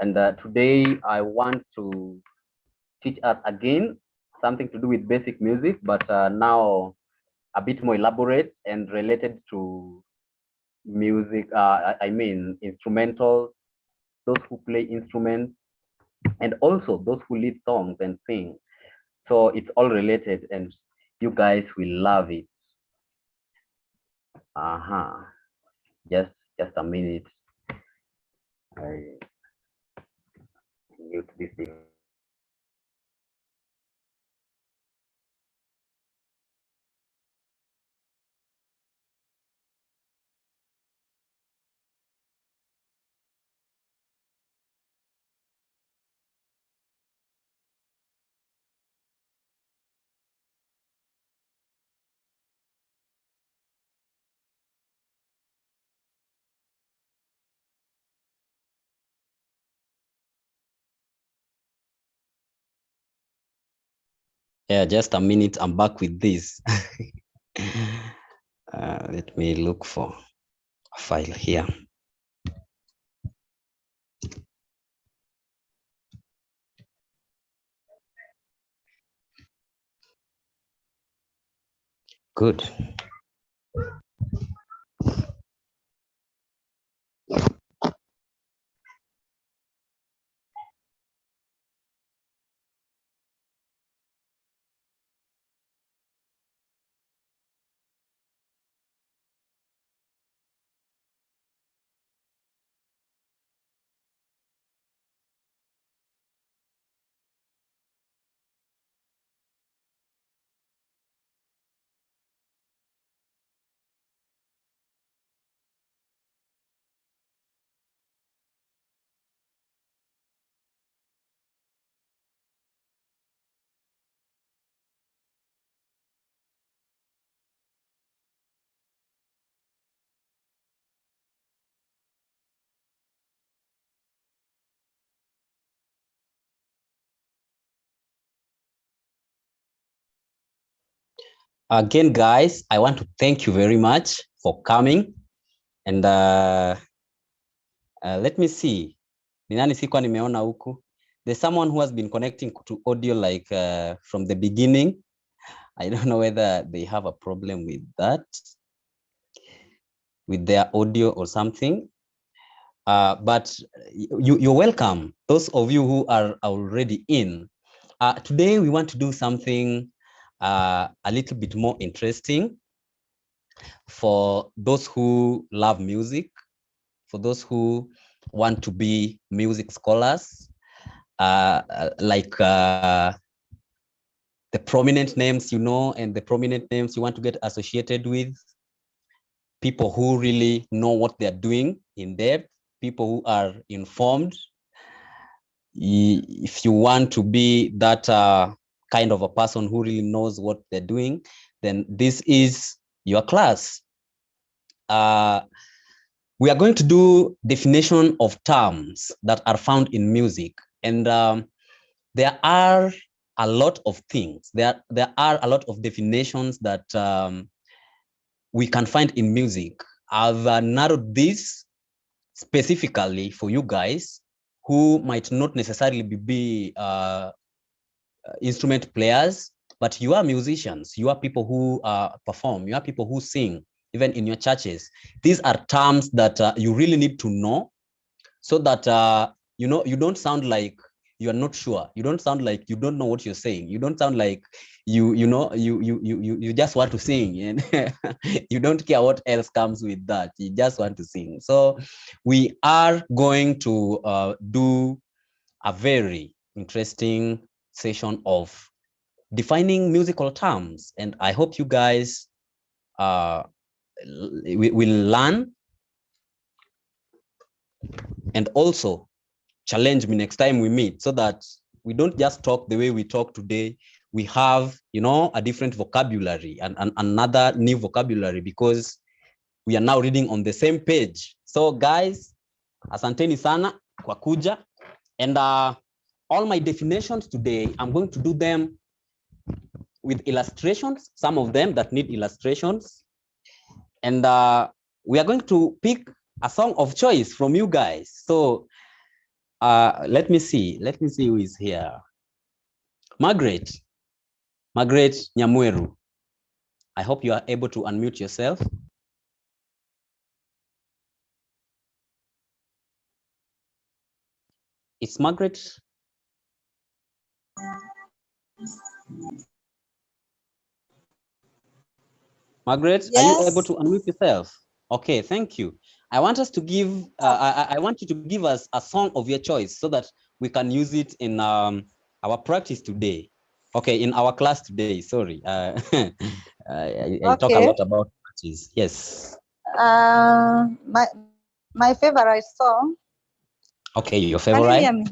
And today I want to teach us again something to do with basic music, but now a bit more elaborate and related to music. I mean, instrumental, those who play instruments, and also those who lead songs and sing. So it's all related, and you guys will love it. Uh-huh. Just a minute. I mute this thing. Yeah, just a minute. I'm back with this. Let me look for a file here. Good. Again, guys, I want to thank you very much for coming. And let me see. Ni nani sikuwa nimeona huku? There's someone who has been connecting to audio like from the beginning. I don't know whether they have a problem with that, with their audio or something. But you're welcome. Those of you who are already in. Today we want to do something a little bit more interesting for those who love music, for those who want to be music scholars, like the prominent names you know and the prominent names you want to get associated with, people who really know what they're doing in depth, people who are informed. If you want to be that kind of a person who really knows what they're doing, then this is your class. We are going to do definition of terms that are found in music. And there are a lot of things. There are a lot of definitions that we can find in music. I've narrowed this specifically for you guys who might not necessarily be instrument players, but you are musicians, you are people who perform, you are people who sing, even in your churches. These are terms that you really need to know so that you know, you don't sound like you are not sure. You don't sound like you don't know what you're saying. You don't sound like you just want to sing and you don't care what else comes with that. You just want to sing. So we are going to do a very interesting session of defining musical terms, and I hope you guys will learn and also challenge me next time we meet, so that we don't just talk the way we talk today. We have, you know, a different vocabulary and another new vocabulary, because we are now reading on the same page. So guys, asanteni sana kwa kuja. And all my definitions today, I'm going to do them with illustrations, some of them that need illustrations. And we are going to pick a song of choice from you guys. So Let me see who is here. Margaret Nyamweru. I hope you are able to unmute yourself. It's Margaret. Margaret, yes. Are you able to unmute yourself? Okay, thank you. I want us to give, I want you to give us a song of your choice so that we can use it in our practice today. Okay, in our class today, sorry. I talk a lot about practice, yes. My favorite song. Okay, your favorite? Can you hear me?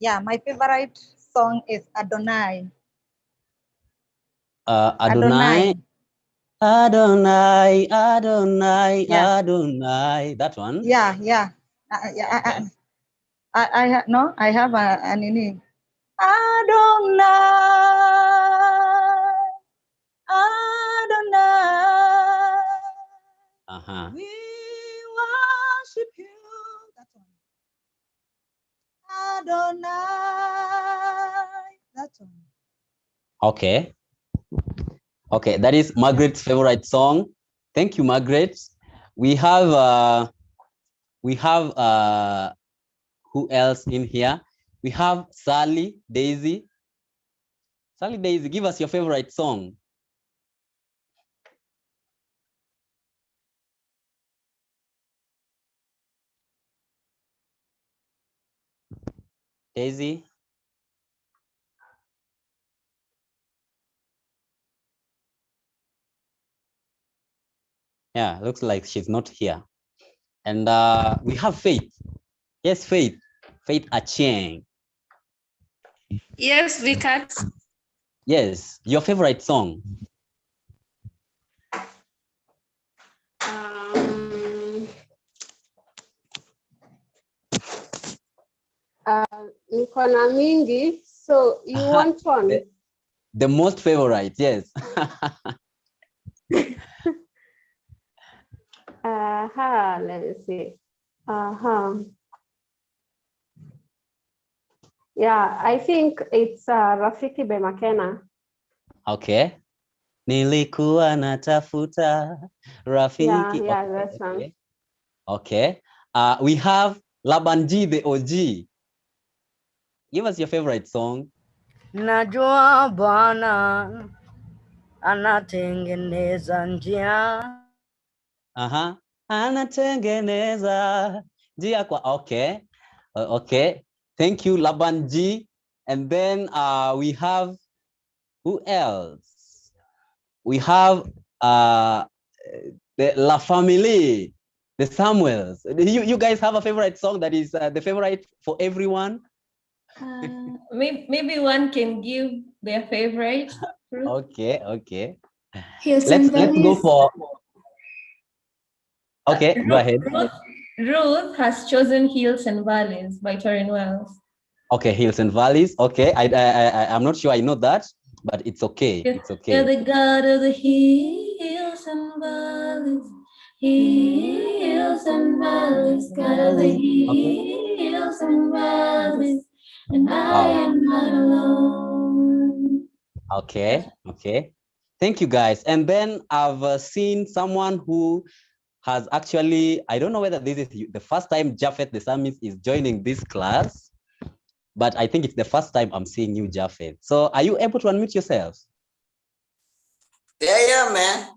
Yeah, my favorite song is Adonai. Adonai. Adonai, Adonai, yeah. Adonai. That one? Yeah. Okay. I have an in Adonai, Adonai. We worship you. That one. Adonai. That one. Okay. Okay, that is Margaret's favorite song. Thank you, Margaret. We have who else in here? We have Sally, Daisy. Sally, Daisy, give us your favorite song. Daisy. Yeah, looks like she's not here. And we have Faith. Yes, Faith. Faith Achieng. Yes, Vicat. Yes, your favorite song. Niko na mingi, so you want one? The most favorite, yes. Let me see. Yeah, I think it's Rafiki by Makena. Okay. Nilikuwa natafuta Rafiki. Yeah, okay. That's one. Okay. We have Labanji the OG. Give us your favorite song. Najua Bwana anatengeneza njia. Anatengeneza njia kwa. Okay. Okay. Thank you, Labanji. And then we have, who else? We have the La Famille, the Samuels. You guys have a favorite song that is the favorite for everyone? Maybe one can give their favorite. Okay. Let's go for. Okay, go ahead. Ruth has chosen Hills and Valleys by Torrin Wells. Okay, Hills and Valleys. Okay, I'm not sure I know that, but it's okay. It's okay. You're the God of the hills and valleys. Hills and valleys, God of the hills and valleys. And I am not alone. Okay. Thank you, guys. And then I've seen someone who has actually, I don't know whether this is the first time Japheth the Psalmist is joining this class, but I think it's the first time I'm seeing you, Japheth. So are you able to unmute yourself? Yeah, man.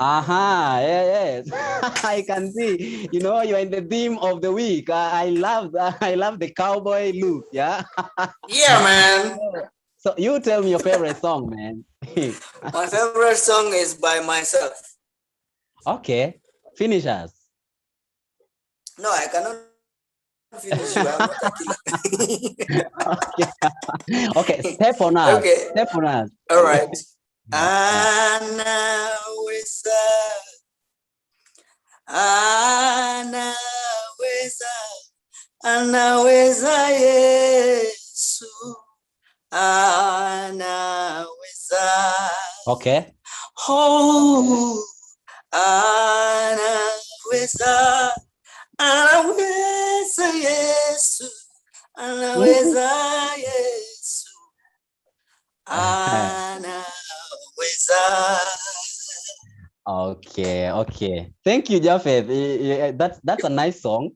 Yes. I can see, you're in the theme of the week. I love that. I love the cowboy look. Yeah. Yeah, man. So you tell me your favorite song, man. My favorite song is by myself. Okay. Finish us. No, I cannot finish you. I'm not a killer. Okay. Step on us. Okay. Step on us. All right. Anaweza Yesu. Anaweza. Okay. Anaweza Okay. Thank you, Japheth. That's a nice song.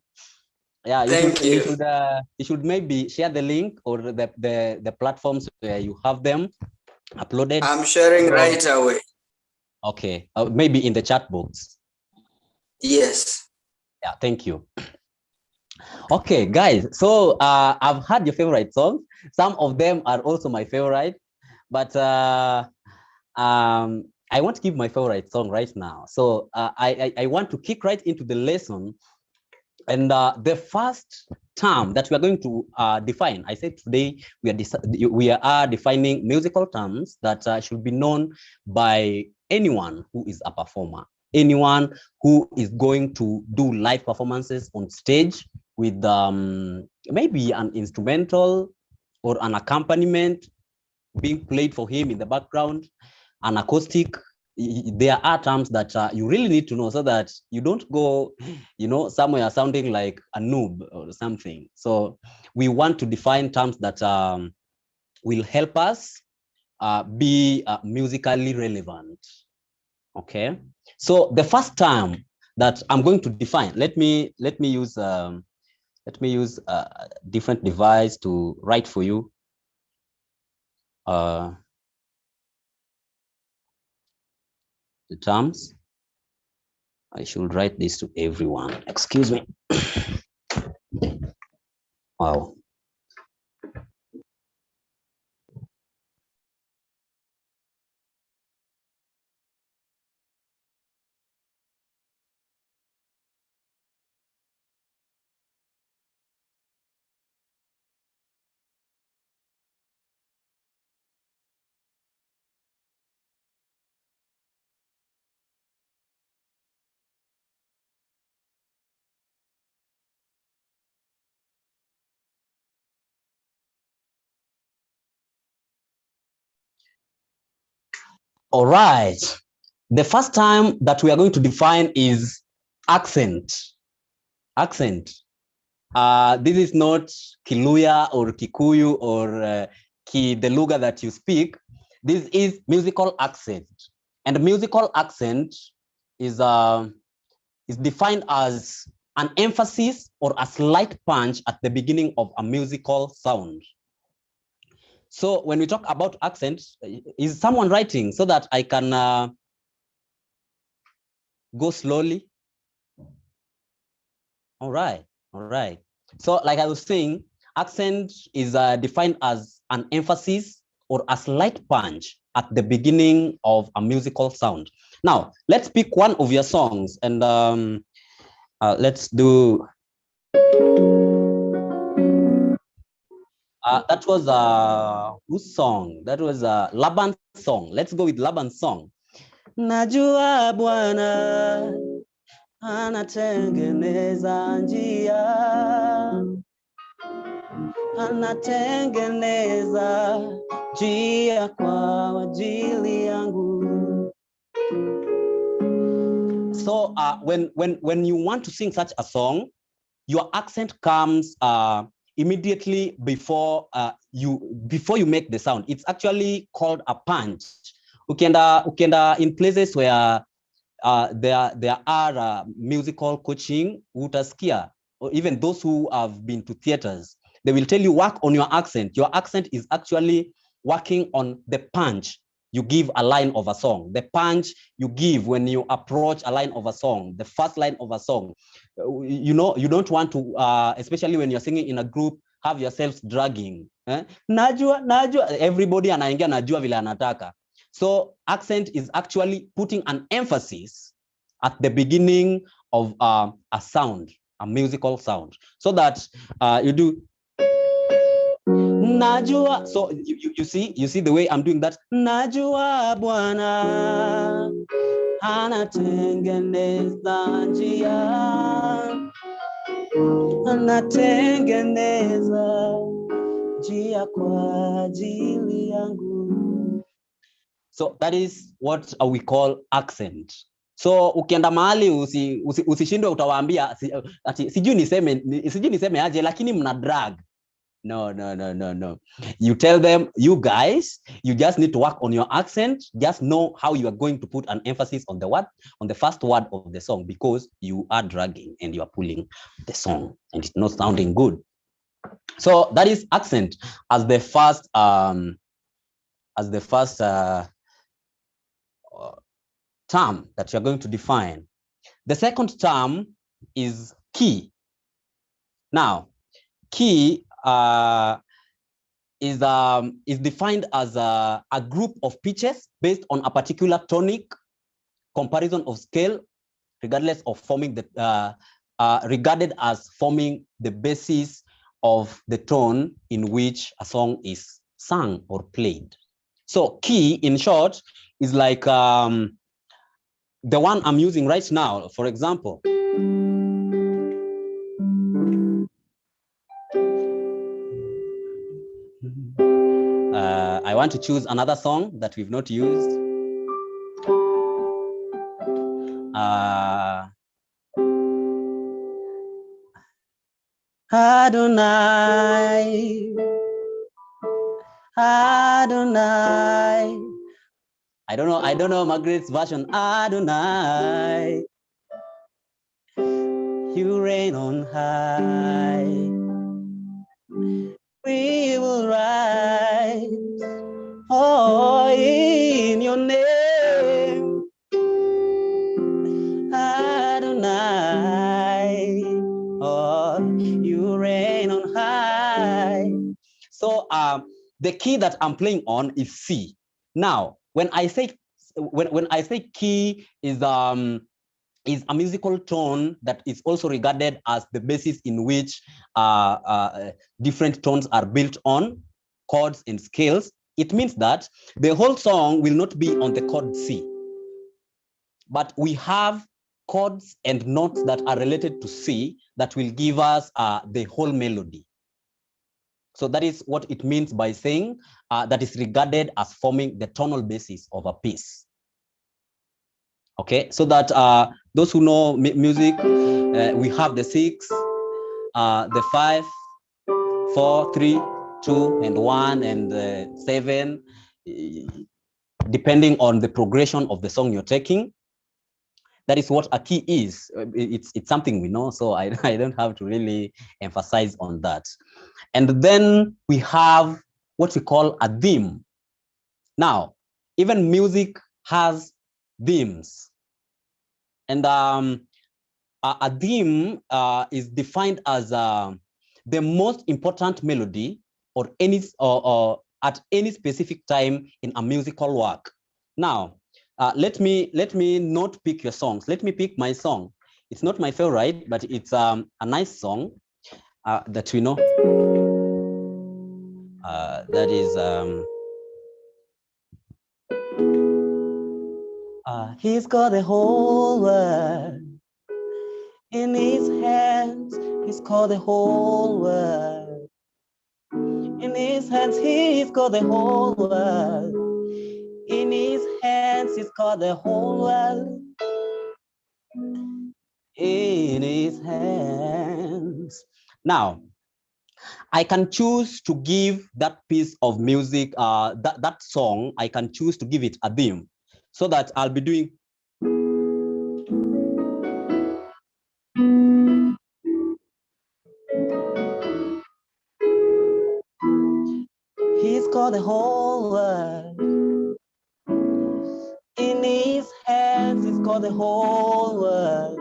Yeah, you should maybe share the link or the platforms where you have them uploaded. I'm sharing right away. Okay, maybe in the chat box. Yes. Yeah, thank you. Okay, guys. So I've had your favorite songs. Some of them are also my favorite, but I want to give my favorite song right now. So I want to kick right into the lesson. And the first term that we are going to define, I said today we are defining musical terms that should be known by anyone who is a performer, anyone who is going to do live performances on stage with maybe an instrumental or an accompaniment being played for him in the background, an acoustic. There are terms that you really need to know so that you don't go, somewhere sounding like a noob or something. So we want to define terms that will help us be musically relevant. Okay. So the first term that I'm going to define, let me use a different device to write for you. The terms. I should write this to everyone. Excuse me. Wow. All right. The first time that we are going to define is accent. Accent. This is not Kiluya or Kikuyu or the Luga that you speak. This is musical accent. And musical accent is defined as an emphasis or a slight punch at the beginning of a musical sound. So when we talk about accent, is someone writing so that I can go slowly? All right. So like I was saying, accent is defined as an emphasis or a slight punch at the beginning of a musical sound. Now, let's pick one of your songs and let's do... that was whose song? That was Laban's song. Let's go with Laban's song. Najua Bwana anatengeneza njia, anatengeneza njia kwa ajili yangu. So when you want to sing such a song, your accent comes immediately before you make the sound. It's actually called a punch. Ukenda in places where there are musical coaching, utaskia, or even those who have been to theaters, they will tell you work on your accent. Your accent is actually working on the punch you give a line of a song, the punch you give when you approach a line of a song, the first line of a song. You don't want to, especially when you're singing in a group, have yourselves dragging. Najua, everybody anaingia najua vile anataka. So accent is actually putting an emphasis at the beginning of a sound, a musical sound, so that you do Najua. So you see the way I'm doing that. Najua Bwana anatengeneza njia, anatengeneza njia kwa ajili yangu. So that is what we call accent. So ukienda mahali usishindwe utawaambia ati sijui niseme aje, lakini mna drag. No. You tell them, you guys, you just need to work on your accent. Just know how you are going to put an emphasis on the word, on the first word of the song, because you are dragging and you are pulling the song and it's not sounding good. So that is accent as the first term that you're going to define. The second term is key. Now, key is defined as a group of pitches based on a particular tonic comparison of scale, regardless of forming the regarded as forming the basis of the tone in which a song is sung or played. So key, in short, is like the one I'm using right now. For example, I want to choose another song that we've not used. Adonai. I don't know Margaret's version. Adonai, you reign on high. We will rise, oh, in your name, Adonai, oh, you reign on high. So the key that I'm playing on is C. Now, when I say key is a musical tone that is also regarded as the basis in which different tones are built on, chords and scales, it means that the whole song will not be on the chord C, but we have chords and notes that are related to C that will give us the whole melody. So that is what it means by saying that is regarded as forming the tonal basis of a piece. Okay, so that those who know music, we have the 6, the 5, 4, 3, 2, and 1, and 7, depending on the progression of the song you're taking. That is what a key is. It's something we know, so I don't have to really emphasize on that. And then we have what we call a theme. Now, even music has themes. And a theme is defined as the most important melody or at any specific time in a musical work. Now, let me not pick your songs. Let me pick my song. It's not my favorite, but it's a nice song that we know. That is he's got the whole world in his hands. He's got the whole world in his hands. He's got the whole world in his hands. He's got the whole world in his hands. Now, I can choose to give that piece of music, that song, I can choose to give it a theme, so that I'll be doing. He's got the whole world in his hands. He's got the whole world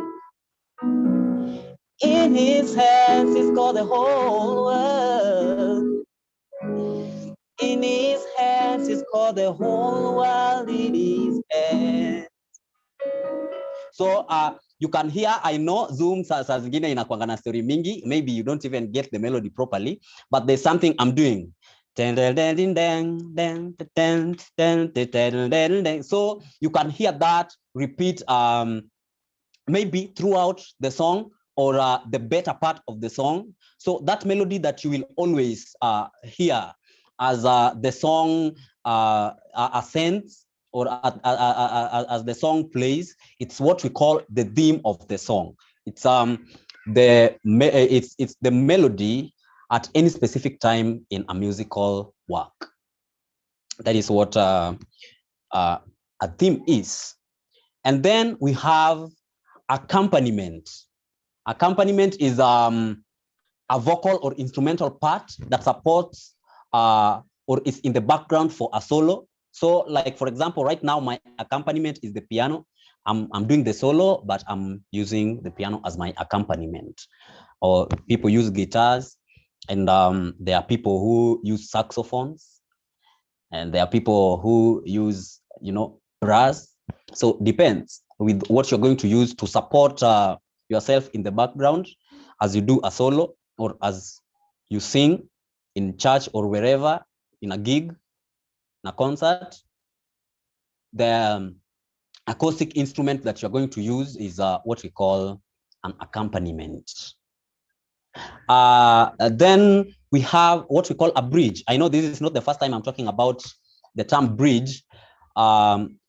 in his hands. He's got the whole world in his hands. He's got the whole world in his hands. So you can hear, I know Zoom saa zingine inakuanga na story mingi, maybe you don't even get the melody properly, but there's something I'm doing. So you can hear that repeat maybe throughout the song or the better part of the song. So that melody that you will always hear as the song ascends or as the song plays, it's what we call the theme of the song. It's the melody at any specific time in a musical work. That is what a theme is. And then we have accompaniment. Accompaniment is a vocal or instrumental part that supports or is in the background for a solo. So like, for example, right now, my accompaniment is the piano. I'm doing the solo, but I'm using the piano as my accompaniment. Or people use guitars, and there are people who use saxophones, and there are people who use, brass. So depends with what you're going to use to support yourself in the background as you do a solo or as you sing in church or wherever, in a gig, in a concert. The acoustic instrument that you're going to use is what we call an accompaniment. Then we have what we call a bridge. I know this is not the first time I'm talking about the term bridge.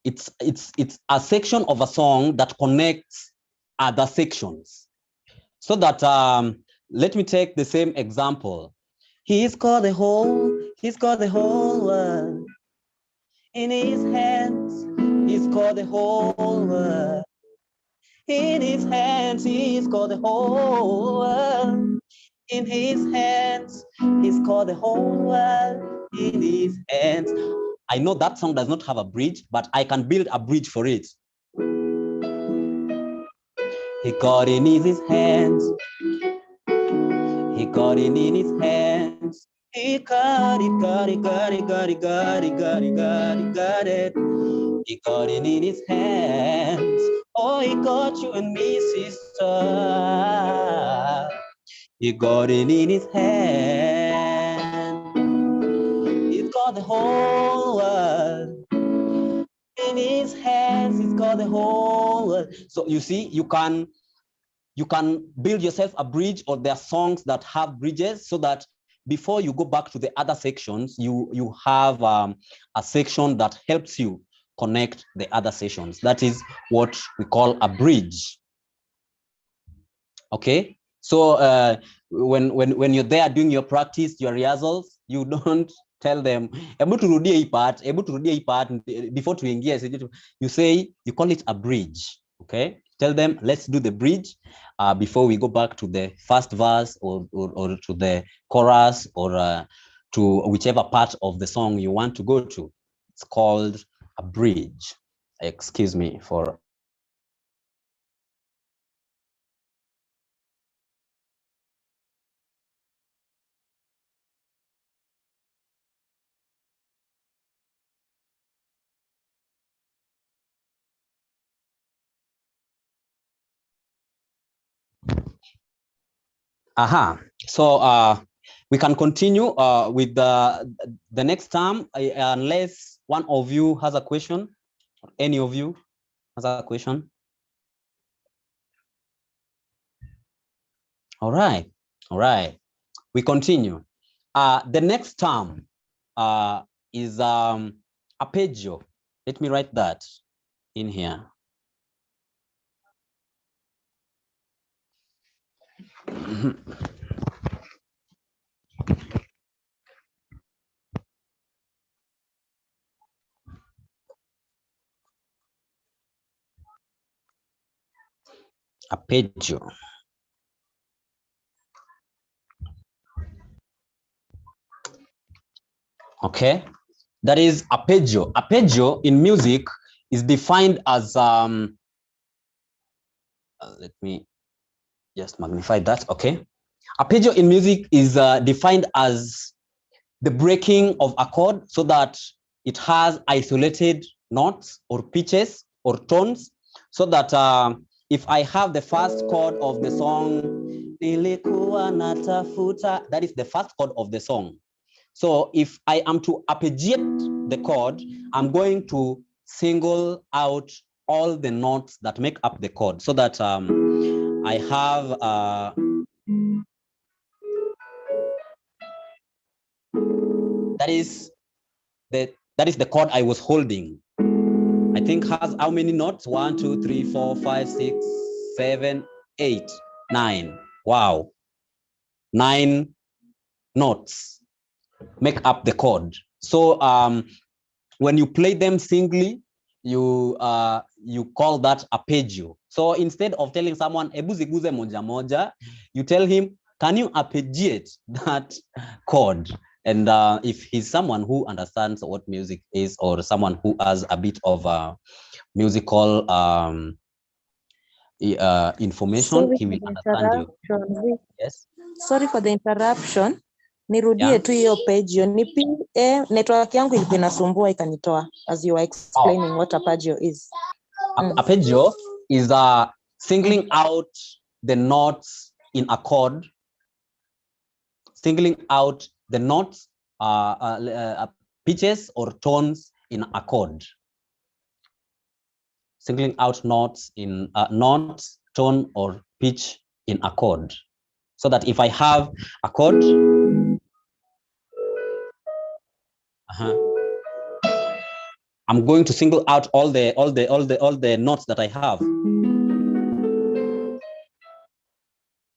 It's a section of a song that connects other sections. So that let me take the same example. He's got the whole world in his hands. He's got the whole world in his hands. He's got the whole world in his hands. He's got the whole world in his hands. I know that song does not have a bridge, but I can build a bridge for it. He got it in his hands. He got it in his hands. He got it. He got it in his hands. Oh, he got you and me, sister. He got it in his hand. He's got the whole world in his hands. He's got the whole world. So you see, you can build yourself a bridge, or there are songs that have bridges, so that before you go back to the other sections, you have a section that helps you connect the other sections. That is what we call a bridge. Okay, so when you're there doing your practice, your rehearsals, you don't tell them before to engage. You say, you call it a bridge. Okay, tell them, let's do the bridge before we go back to the first verse or to the chorus, or to whichever part of the song you want to go to. It's called a bridge. Excuse me for so we can continue with the next term, unless one of you has a question, or any of you has a question. All right, we continue. The next term is arpeggio. Let me write that in here. Arpeggio. Okay, that is arpeggio. Arpeggio in music is defined as let me just magnify that. Okay, arpeggio in music is defined as the breaking of a chord, so that it has isolated notes or pitches or tones, so that if I have the first chord of the song, that is the first chord of the song. So if I am to arpeggiate the chord, I'm going to single out all the notes that make up the chord, so that I have that is the chord I was holding. I think has how many notes? 1, 2, 3, 4, 5, 6, 7, 8, 9. Wow, 9 notes make up the chord. So when you play them singly, you call that arpeggio. So instead of telling someone ebu ziguze moja moja, you tell him, can you arpeggiate that chord? And if he's someone who understands what music is, or someone who has a bit of musical information, Sorry he will for the understand you. interruption. Yes. Sorry for the interruption. Nirudie Yeah. tu hiyo page. Network yangu ilikuwa inasumbua ikanitoa as you were explaining what arpeggio is. Arpeggio is singling out the notes in a chord, singling out the notes, pitches or tones in a chord. Singling out notes in notes, tone, or pitch in a chord. So that if I have a chord, I'm going to single out all the notes that I have.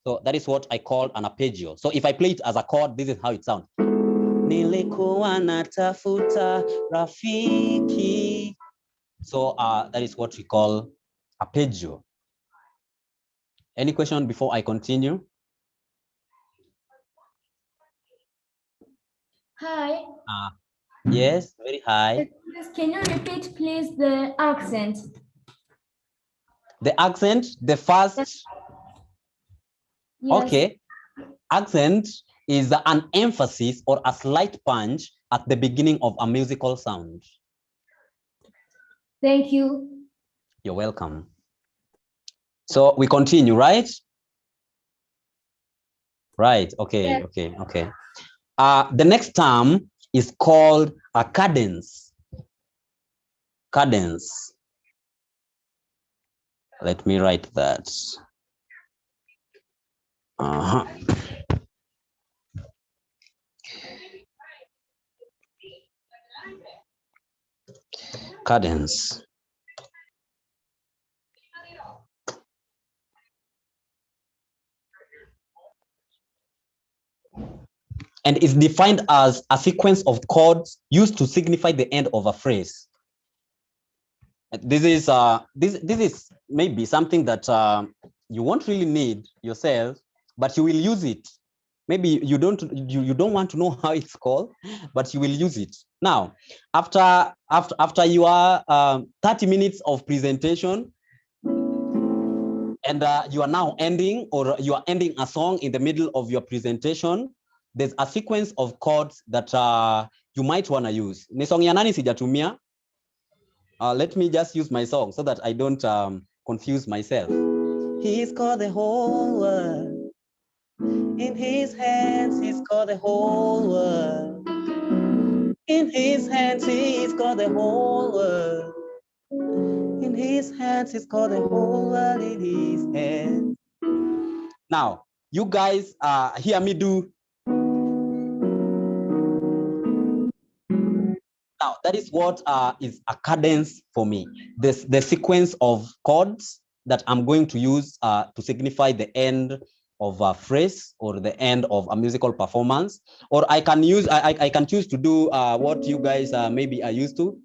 So that is what I call an arpeggio. So if I play it as a chord, this is how it sounds. Nilikuwa natafuta rafiki. So that is what we call arpeggio. Any question before I continue? Hi. Yes, very high. Can you repeat, please, the accent? The accent, the first. Yes. Okay. Accent is an emphasis or a slight punch at the beginning of a musical sound. Thank you. You're welcome. So we continue, right? Right. Okay. Yes. Okay. The next term is called a cadence. Cadence. Let me write that. Cadence. And is defined as a sequence of chords used to signify the end of a phrase. This is maybe something that you won't really need yourself, but you will use it. Maybe you don't want to know how it's called, but you will use it. Now, after your 30 minutes of presentation, and you are now ending, or you are ending a song in the middle of your presentation, there's a sequence of chords that you might want to use. Ni song ya nani sijatumia? Let me just use my song so that I don't confuse myself. He's got the whole world in his hands. He's got the whole world in his hands. He's got the whole world in his hands. He's got the whole world in his hands. Now, you guys hear me do. Now, that is what is a cadence for me. The sequence of chords that I'm going to use to signify the end of a phrase or the end of a musical performance. Or I can use, I can choose to do what you guys maybe are used to.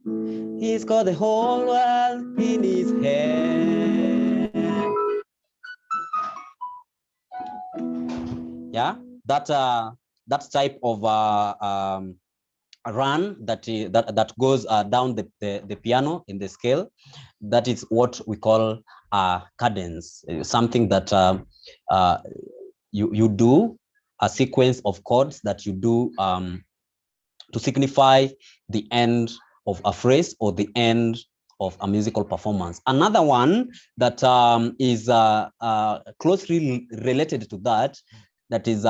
He's got the whole world in his hand. Yeah, that type of a run that goes down the piano in the scale. That is what we call a cadence. Something that you do a sequence of chords that you do to signify the end of a phrase or the end of a musical performance. Another one that is closely related to that is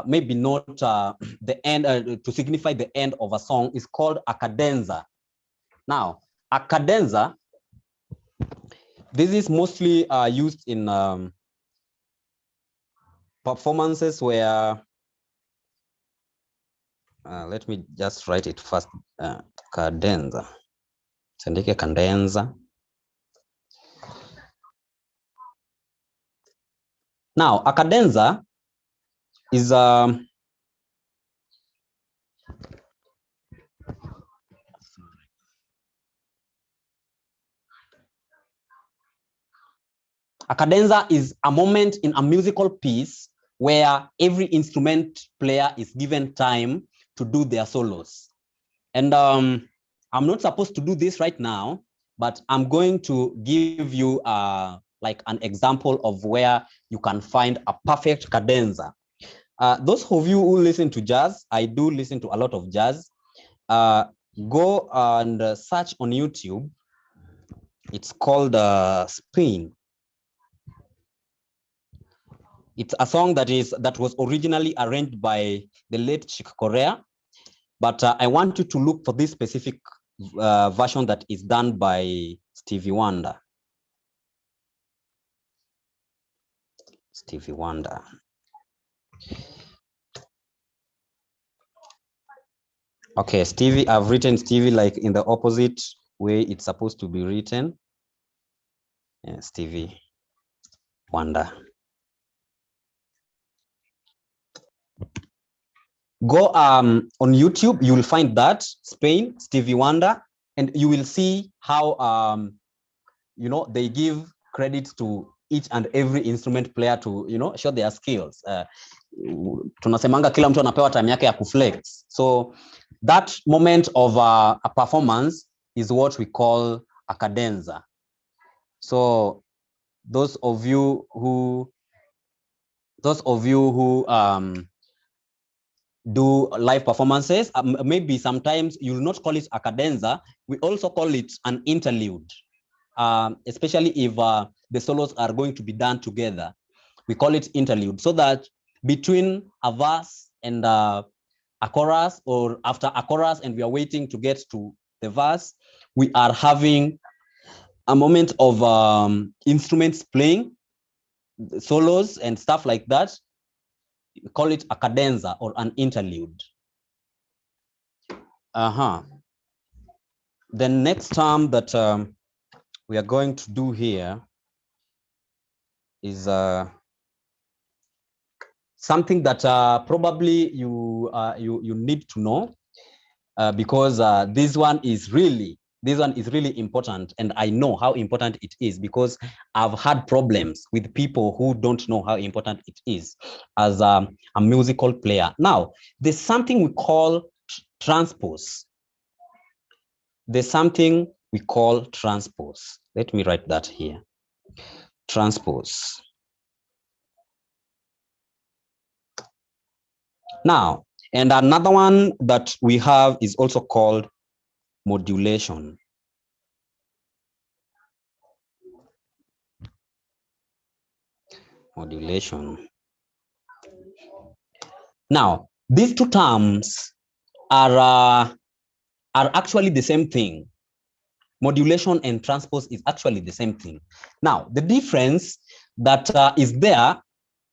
maybe not the end to signify the end of a song is called a cadenza. Now, a cadenza, this is mostly used in performances where let me just write it first. Cadenza. Sandike cadenza. Now, a cadenza is a cadenza is a moment in a musical piece where every instrument player is given time to do their solos. And I'm not supposed to do this right now, but I'm going to give you like an example of where you can find a perfect cadenza. Those of you who listen to jazz, I do listen to a lot of jazz. Go and search on YouTube. It's called Spin. It's a song that was originally arranged by the late Chick Corea, but I want you to look for this specific version that is done by Stevie Wonder. Stevie Wonder. Okay, Stevie, I've written Stevie like in the opposite way it's supposed to be written. Yeah, Stevie Wonder. Go on YouTube, you will find that Spain, Stevie Wonder, and you will see how you know, they give credit to each and every instrument player to, you know, show their skills. Tunasemanga kila mtu anapewa time yake ya kuflex. So that moment of a performance is what we call a cadenza. So those of you who do live performances, maybe sometimes you will not call it a cadenza. We also call it an interlude, especially if the solos are going to be done together. We call it interlude, so that between a verse and a chorus, or after a chorus and we are waiting to get to the verse, we are having a moment of instruments playing, solos and stuff like that. We call it a cadenza or an interlude. The next term that we are going to do here is something that probably you need to know, because this one is really important, and I know how important it is because I've had problems with people who don't know how important it is as a musical player. Now, there's something we call transpose. There's something we call transpose. Let me write that here. Transpose. Now, and another one that we have is also called modulation. Modulation. Now, these two terms are actually the same thing. Modulation and transpose is actually the same thing. Now, the difference that is there,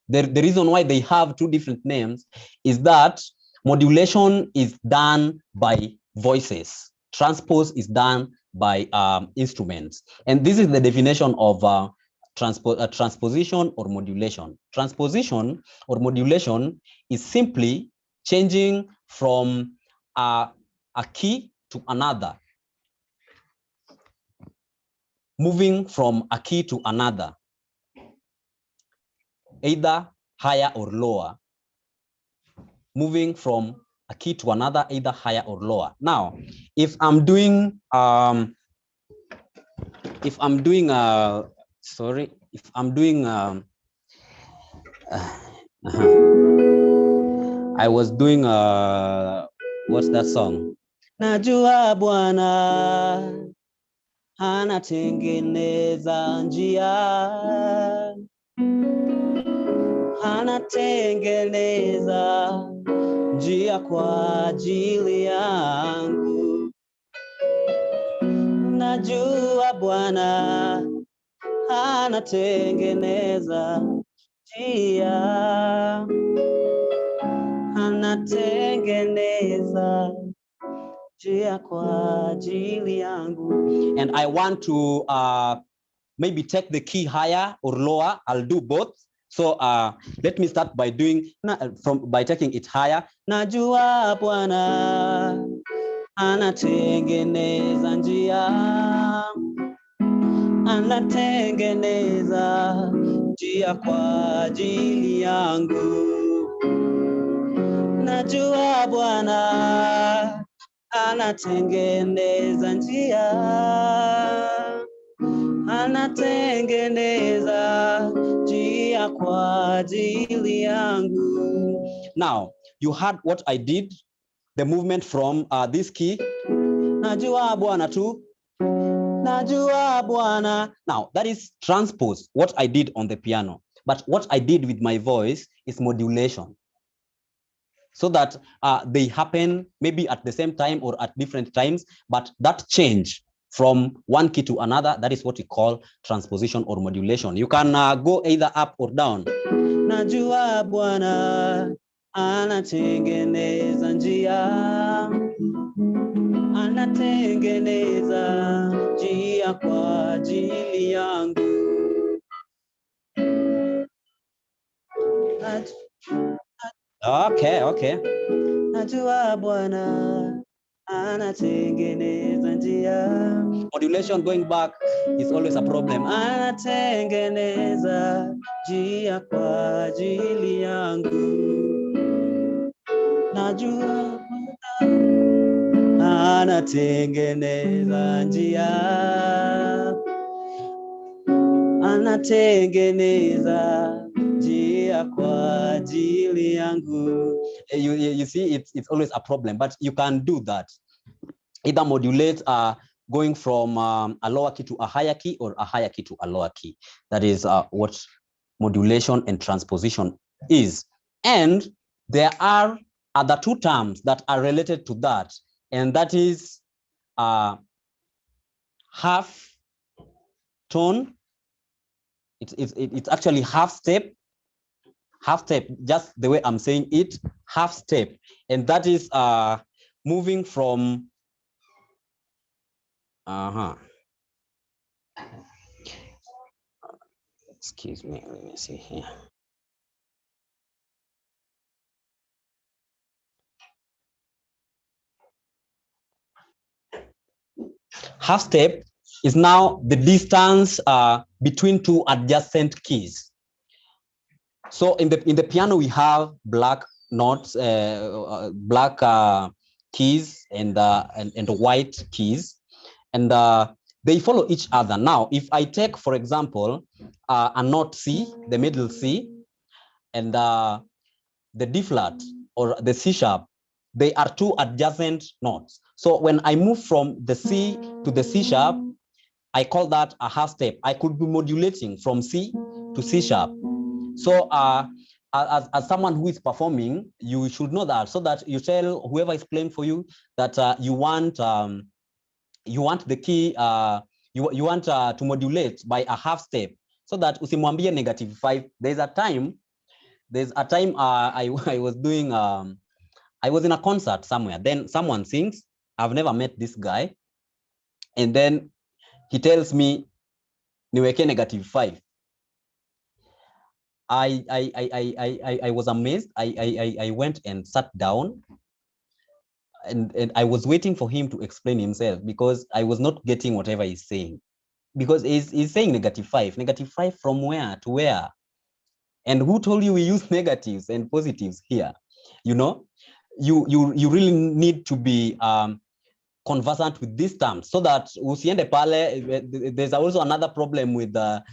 the reason why they have two different names is that modulation is done by voices. Transpose is done by instruments. And this is the definition of transposition or modulation. Transposition or modulation is simply changing from a key to another, moving from a key to another, either higher or lower, moving from a key to another, either higher or lower. Now, if I'm doing I was doing what's that song? Najua Bwana anatengeneza njia, anatengeneza njia kwa ajili yangu. Najua Bwana anatengeneza njia, anatengeneza njia kwa ajili yangu. And I want to maybe take the key higher or lower. I'll do both. So let me start by doing by taking it higher. Najua Bwana anatengeneza njia, anatengeneza njia kwa ajili yangu. Najua Bwana anatengeneza njia, anatengeneza njia kwa ajili yangu. Now, you heard what I did, the movement from this key. Najua Bwana tu, najua Bwana. Now, that is transpose, what I did on the piano. But what I did with my voice is modulation. So that they happen maybe at the same time or at different times, but that change from one key to another, that is what we call transposition or modulation. You can go either up or down. Najua Bwana anatengeneza njia, anatengeneza njia kwa ajili yangu. Okay. Najua Bwana anatengeneza njia. Modulation going back is always a problem. Anatengeneza njia kwa ajili yangu. Najua Bwana anatengeneza njia, anatengeneza njia kwa ajili yangu. You see, it's always a problem, but you can do that. Either modulate going from a lower key to a higher key or a higher key to a lower key. That is what modulation and transposition is. And there are other two terms that are related to that, and that is half tone. It's actually half step, just the way I'm saying it, half step. And that is moving from excuse me, let me see here. Half step is now the distance between two adjacent keys. So in the piano we have black notes, black keys and white keys, and they follow each other. Now, if I take, for example, a note C, the middle C, and the D flat or the C sharp, they are two adjacent notes. So when I move from the C to the C sharp, I call that a half step. I could be modulating from C to C sharp. So as someone who is performing, you should know that, so that you tell whoever is playing for you that you want the key, you want to modulate by a half step, so that usimwambie -5. There's a time I was doing I was in a concert somewhere, then someone sings, I've never met this guy, and then he tells me niweke -5. I was amazed. I went and sat down, and I was waiting for him to explain himself, because I was not getting whatever he's saying, because he's saying -5. -5 from where to where? And who told you we use negatives and positives here? You know, you really need to be conversant with these terms, so that usiende pale. There's also another problem with the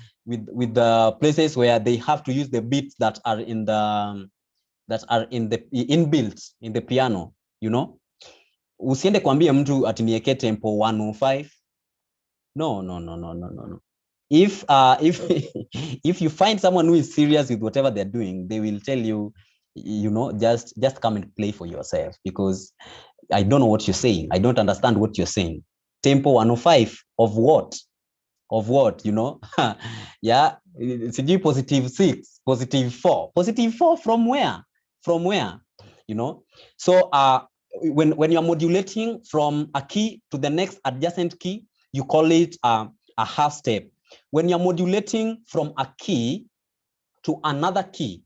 places where they have to use the beats that are inbuilt in the piano. You know, usiende kuambia mtu ati niweke tempo 105. No. If if you find someone who is serious with whatever they're doing, they will tell you, you know, just come and play for yourself, because I don't know what you're saying. I don't understand what you're saying. Tempo 105 of what? Of what, you know? Yeah, it's a +6, +4. +4 from where? From where? You know? So when you're modulating from a key to the next adjacent key, you call it a half step. When you're modulating from a key to another key.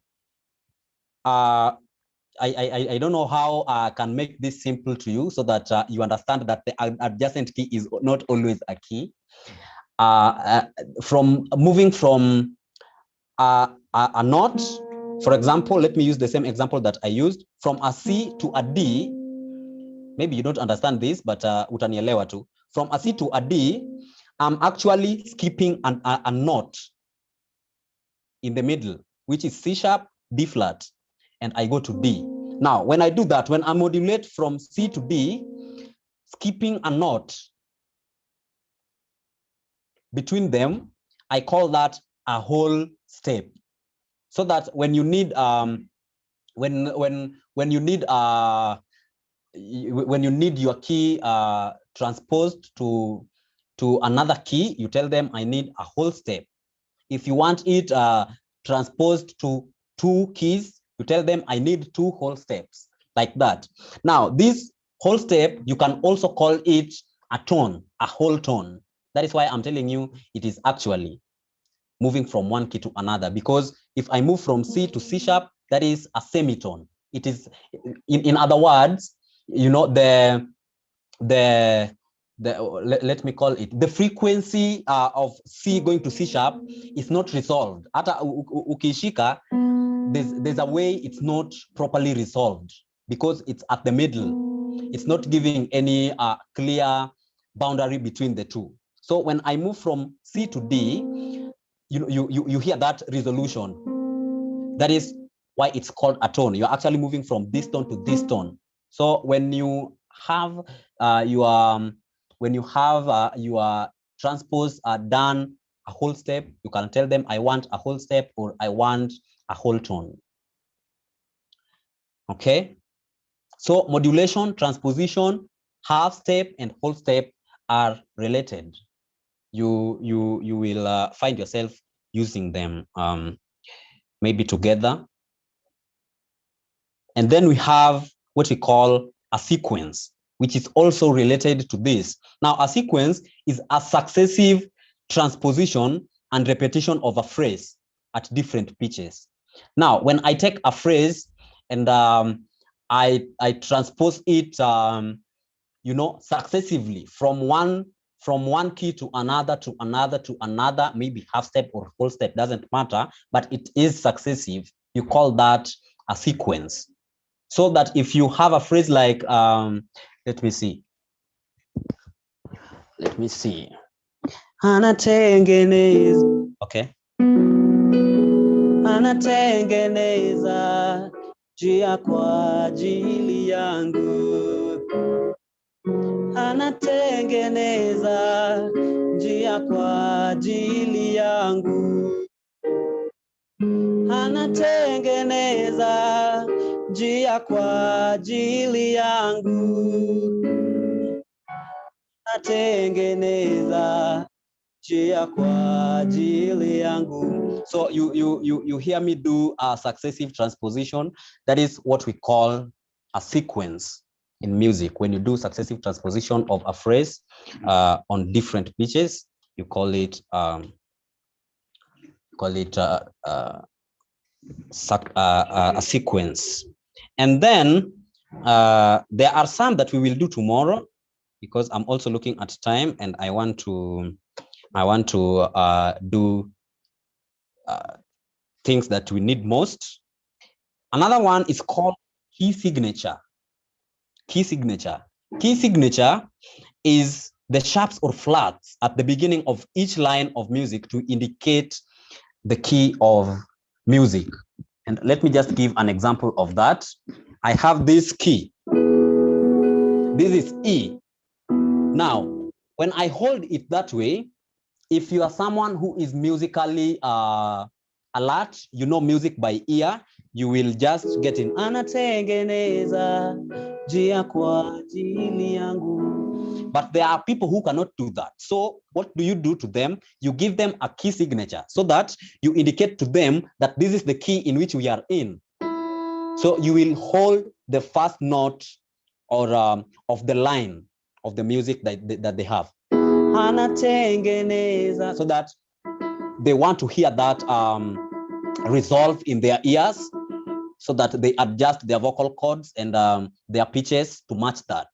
I don't know how I can make this simple to you so that you understand that the adjacent key is not always a key. From moving from a note, for example, let me use the same example that I used, from a C to a D. Maybe you don't understand this, but utanielewa tu. From a C to a D, I'm actually skipping a note in the middle, which is C sharp, D flat, and I go to D. Now, when I do that, when I modulate from C to D, skipping a note between them, I call that a whole step. So that when you need when you need your key transposed to another key, you tell them I need a whole step. If you want it transposed to 2 keys, you tell them I need 2 whole steps, like that. Now, this whole step, you can also call it a tone, a whole tone. That is why I'm telling you it is actually moving from one key to another, because if I move from C to C sharp, that is a semitone. It is, in other words, you know, let me call it, the frequency of C going to C sharp is not resolved. Ata ukishika, there's a way it's not properly resolved because it's at the middle. It's not giving any clear boundary between the two. So when I move from C to D, you hear that resolution. That is why it's called a tone. You're actually moving from this tone to this tone. So when you have your transpose done a whole step, you can tell them I want a whole step or I want a whole tone. Okay. So modulation, transposition, half step, and whole step are related. You will find yourself using them maybe together. And then we have what we call a sequence, which is also related to this. Now, a sequence is a successive transposition and repetition of a phrase at different pitches. Now, when I take a phrase and I transpose it, successively from one key to another, to another, to another, maybe half step or whole step, doesn't matter, but it is successive. You call that a sequence. So that if you have a phrase like, let me see. Anatengeneza. Okay. Anatengeneza njia kwa ajili yangu. Anatengeneza njia kwa ajili yangu. Anatengeneza njia kwa ajili yangu. Anatengeneza njia kwa ajili yangu. So you hear me do a successive transposition. That is what we call a sequence in music. When you do successive transposition of a phrase on different pitches, you call it a sequence. And then there are some that we will do tomorrow, because I'm also looking at time and I want to do things that we need most. Another one is called key signature. Key signature is the sharps or flats at the beginning of each line of music to indicate the key of music. And let me just give an example of that. I have this key. This is E. Now, when I hold it that way, if you are someone who is musically alert, you know music by ear, you will just get in anatengeneza njia kwa ajili yangu. But there are people who cannot do that. So what do you do to them? You give them a key signature so that you indicate to them that this is the key in which we are in. So you will hold the first note or of the line of the music that they have. Anatengeneza, so that they want to hear that resolve in their ears so that they adjust their vocal cords and their pitches to match that,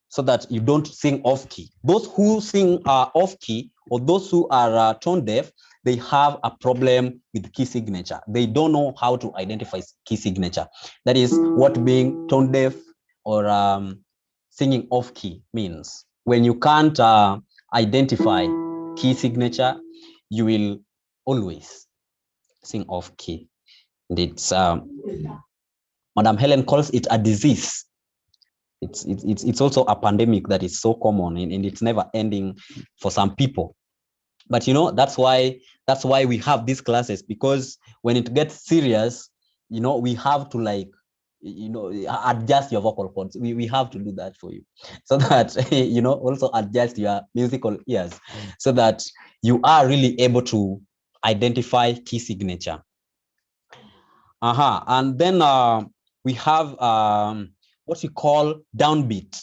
so that you don't sing off key. Those who sing off key, or those who are tone deaf, they have a problem with key signature. They don't know how to identify key signature. That is what being tone deaf or singing off key means. When you can't identify key signature, you will always sing off key. And it's Madam Helen calls it a disease. It's also a pandemic that is so common, and it's never ending for some people. But you know, that's why we have these classes, because when it gets serious, you know, we have to, like, you know, adjust your vocal cords. We have to do that for you, so that you know, also adjust your musical ears, so that you are really able to identify key signature. And then we have what we call downbeat.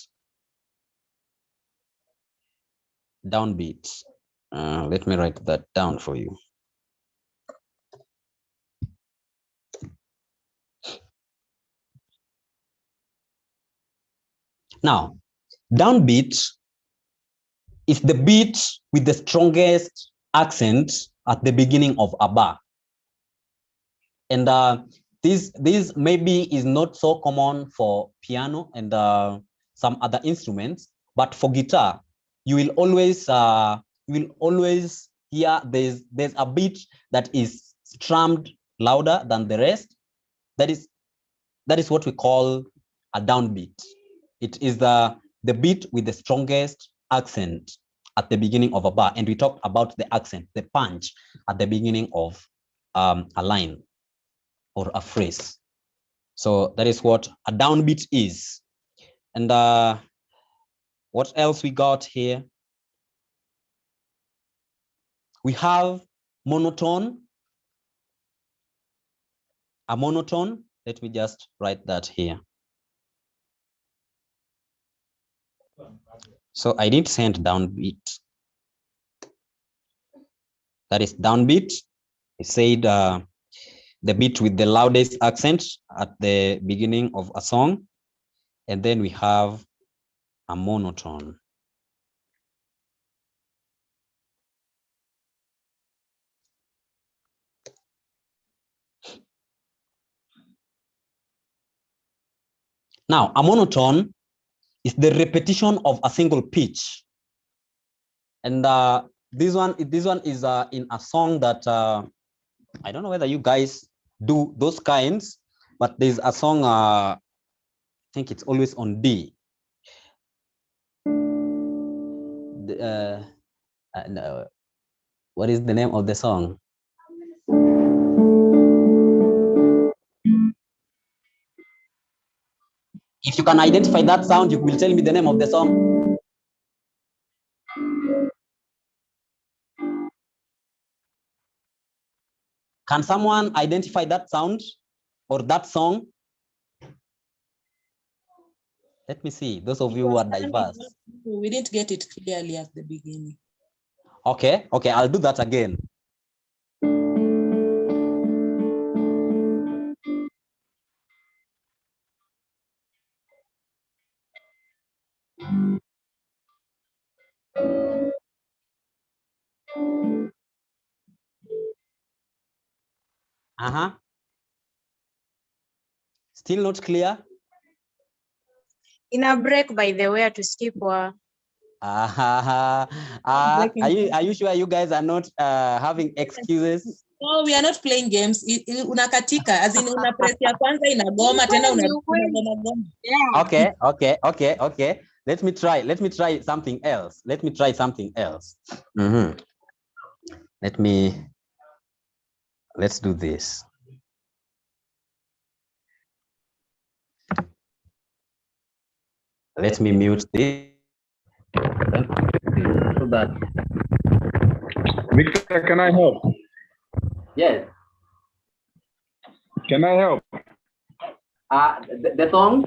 Downbeat. Let me write that down for you. Now, downbeat is the beat with the strongest accent at the beginning of a bar. And this maybe is not so common for piano and some other instruments, but for guitar, you will always hear there's a beat that is strummed louder than the rest. That is what we call a downbeat. It is the beat with the strongest accent at the beginning of a bar. And we talked about the accent, the punch at the beginning of a line or a phrase. So that is what a downbeat is. And what else we got here? We have monotone. A monotone, let me just write that here. So I did send downbeat. That is downbeat. I said the beat with the loudest accent at the beginning of a song. And then we have a monotone. Now, a monotone is the repetition of a single pitch. And this one is in a song that I don't know whether you guys do those kinds, but there's a song, I think it's always on D. No, what is the name of the song? If you can identify that sound, you will tell me the name of the song. Can someone identify that sound or that song? Let me see, those of you who are diverse. We didn't get it clearly at the beginning. Okay, I'll do that again. Still not clear? In a break, by the way, to skip or Are you sure you guys are not having excuses? No, we are not playing games. Unakatika, as in una press ya kwanza inagoma tena unagoma. Okay. Let me try something else. Let's do this. Let me mute this. So that Victor, can I help? yes. Can I help? The song.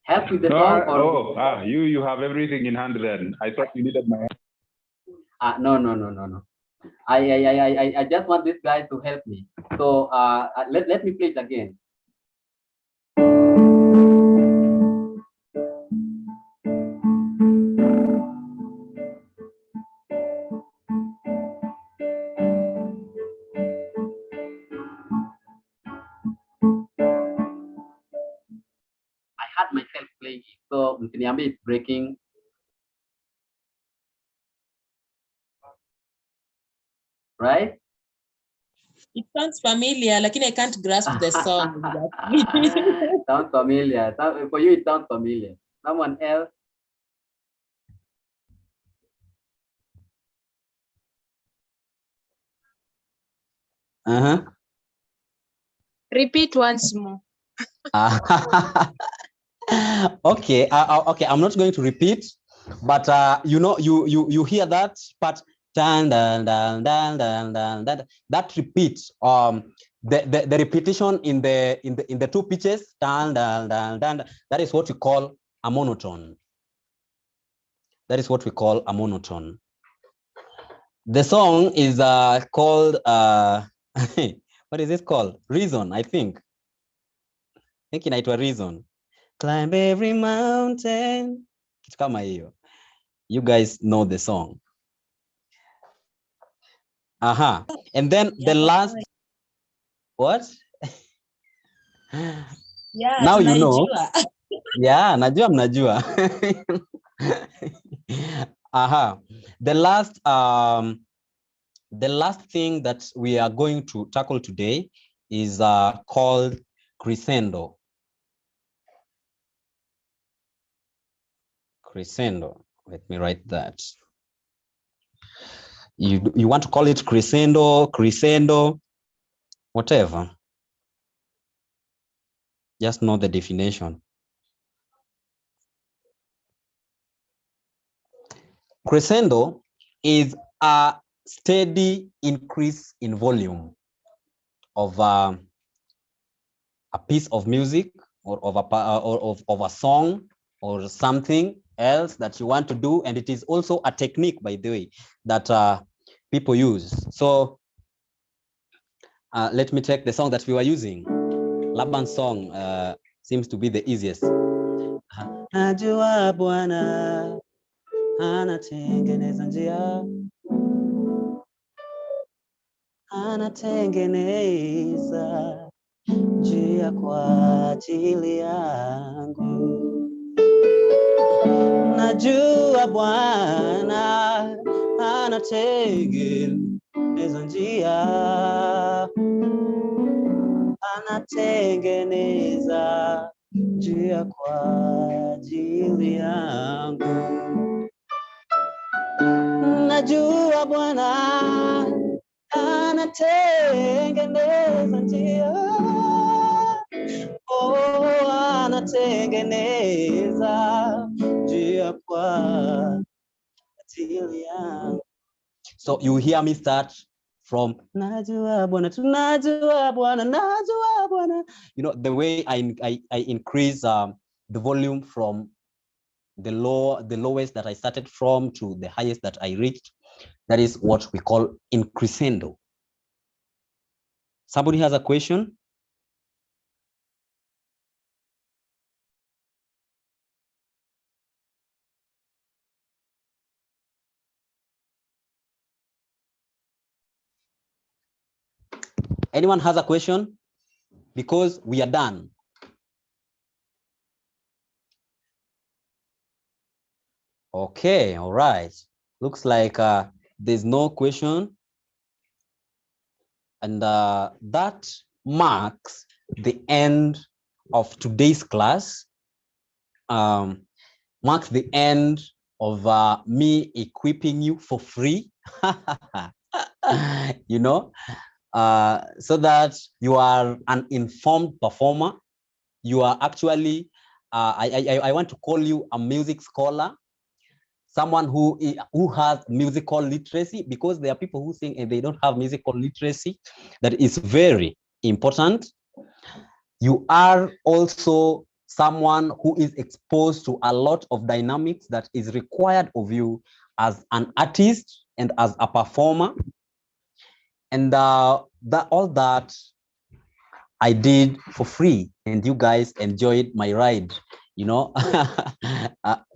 Help with the song. You have everything in hand then. I thought you needed my help. No. I just want this guy to help me. So let me play it again. I had myself playing it, so msiniambie it's breaking. Right? It sounds familiar, like I can't grasp the song. Sounds familiar. For you, it sounds familiar. Someone else? Repeat once more. Okay. Okay. I'm not going to repeat, but you hear that part. That repeats. The repetition in the two pitches. That is what we call a monotone. That is what we call a monotone. The song is called what is it called? Reason, I think. Thinking it was Reason. Climb every mountain. Kitu kama hiyo. You guys know the song. And then the last what? Yeah, now you know. Yeah, najua mnajua. The last thing that we are going to tackle today is called Crescendo. Crescendo. Let me write that. You want to call it crescendo, whatever. Just know the definition. Crescendo is a steady increase in volume of a piece of music or of a song or something else that you want to do, and it is also a technique, by the way, that people use. So let me take the song that we were using. Laban's song seems to be the easiest. Najua Bwana anatengeneza njia, anatengeneza njia kwa ajili yangu. Najua Bwana anatengeneza njia, anatengeneza njia kwa ajili yangu. Najua Bwana anatengeneza njia, anatengeneza njia kwa ajili yangu. So you hear me start from Najua Bwana to Najua Bwana, Najua Bwana. You know, the way I increase the volume from the lowest that I started from to the highest that I reached. That is what we call in crescendo. Somebody has a question? Anyone has a question? Because we are done. Okay, all right. Looks like there's no question. And that marks the end of today's class. Marks the end of me equipping you for free. You know, so that you are an informed performer. You are actually, I want to call you a music scholar, someone who has musical literacy, because there are people who sing and they don't have musical literacy. That is very important. You are also someone who is exposed to a lot of dynamics that is required of you as an artist and as a performer. And all that I did for free, and you guys enjoyed my ride, you know,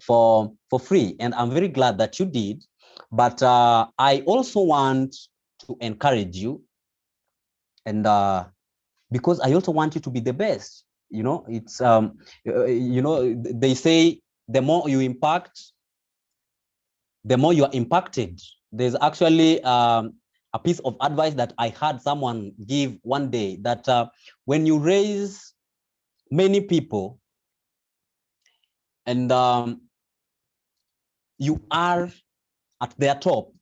for free. And I'm very glad that you did. But I also want to encourage you, and because I also want you to be the best. You know, it's you know, they say the more you impact, the more you are impacted. There's actually a piece of advice that I had someone give one day, that when you raise many people and you are at their top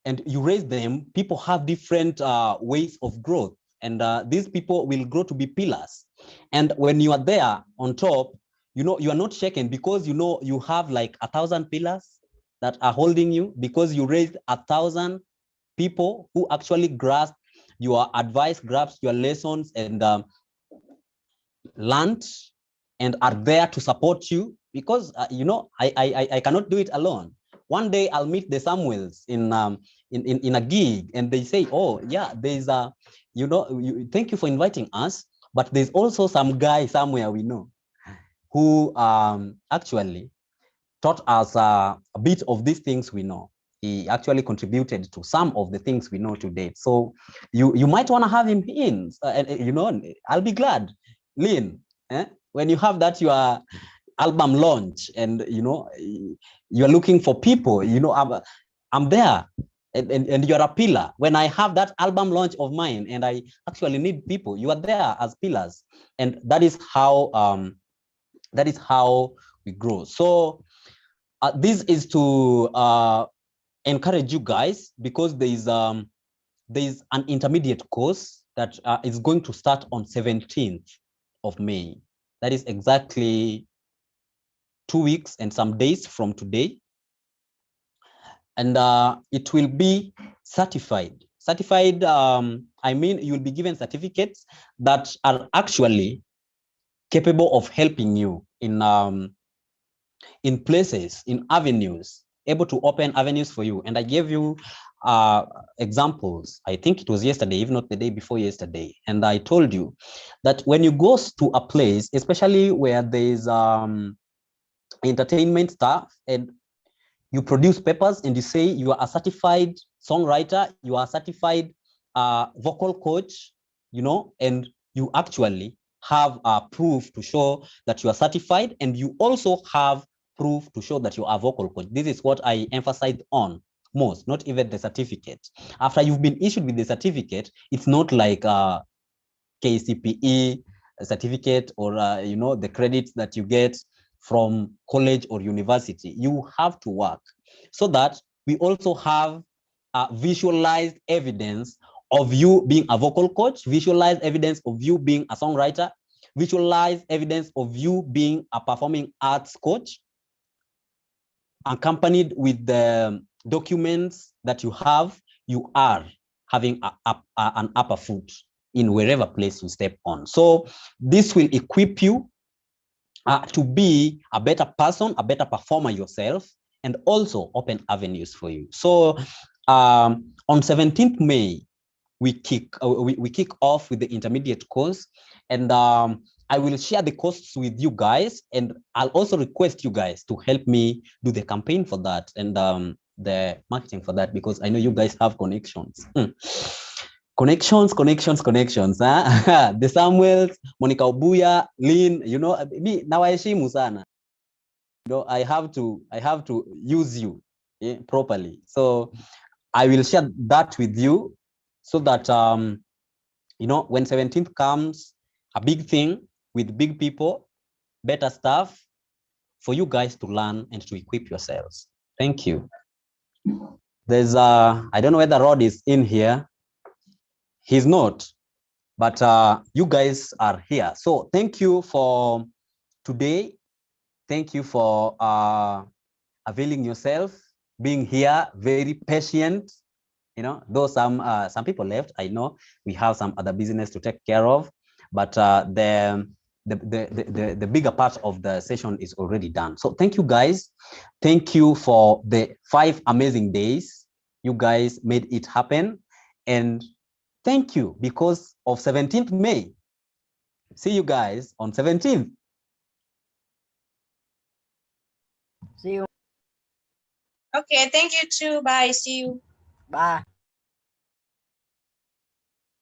and you raise them, people have different ways of growth, and these people will grow to be pillars. And when you are there on top, you know, you are not shaken, because you know you have like 1,000 pillars that are holding you, because you raised 1,000 people who actually grasp your advice, grasp your lessons, and learned and are there to support you. Because you know, I cannot do it alone. One day I'll meet the Samuels in a gig, and they say, oh yeah, there's a, you know, thank you for inviting us, but there's also some guy somewhere we know who actually taught us a bit of these things we know. He actually contributed to some of the things we know today. So you might want to have him in, you know, I'll be glad. Lynn, when you have that your album launch, and you know, you're looking for people, you know, I'm there, and you're a pillar. When I have that album launch of mine and I actually need people, you are there as pillars. And that is how we grow. So this is to encourage you guys, because there is an intermediate course that is going to start on 17th of May. That is exactly 2 weeks and some days from today. And it will be certified. I mean, you'll be given certificates that are actually capable of helping you in places, in avenues, able to open avenues for you. And I gave you examples. I think it was yesterday, if not the day before yesterday. And I told you that when you go to a place, especially where there's entertainment stuff, and you produce papers and you say you are a certified songwriter, you are a certified vocal coach, you know, and you actually have proof to show that you are certified, and you also have proof to show that you are a vocal coach. This is what I emphasized on most, not even the certificate. After you've been issued with the certificate, it's not like KCPE certificate or you know, the credits that you get from college or university. You have to work, so that we also have visualized evidence of you being a vocal coach, visualized evidence of you being a songwriter, visualized evidence of you being a performing arts coach, accompanied with the documents that you have. You are having an upper foot in wherever place you step on. So this will equip you to be a better person, a better performer yourself, and also open avenues for you. So on 17th May, we kick off with the intermediate course, and I will share the costs with you guys, and I'll also request you guys to help me do the campaign for that and the marketing for that, because I know you guys have connections. Connections. The Samuels, Monica Obuya, Lynn, you know, me nawaheshimu sana. You know, I have to use you properly. So I will share that with you, so that you know, when 17th comes, a big thing with big people, better stuff for you guys to learn and to equip yourselves. Thank you. There's I don't know whether Rod is in here. He's not, but you guys are here. So thank you for today. Thank you for availing yourself, being here, very patient. You know, though some people left, I know we have some other business to take care of, but the the bigger part of the session is already done. So thank you guys. Thank you for the 5 amazing days. You guys made it happen. And thank you because of 17th May. See you guys on 17th. See you. Okay, thank you too. Bye. See you. Bye.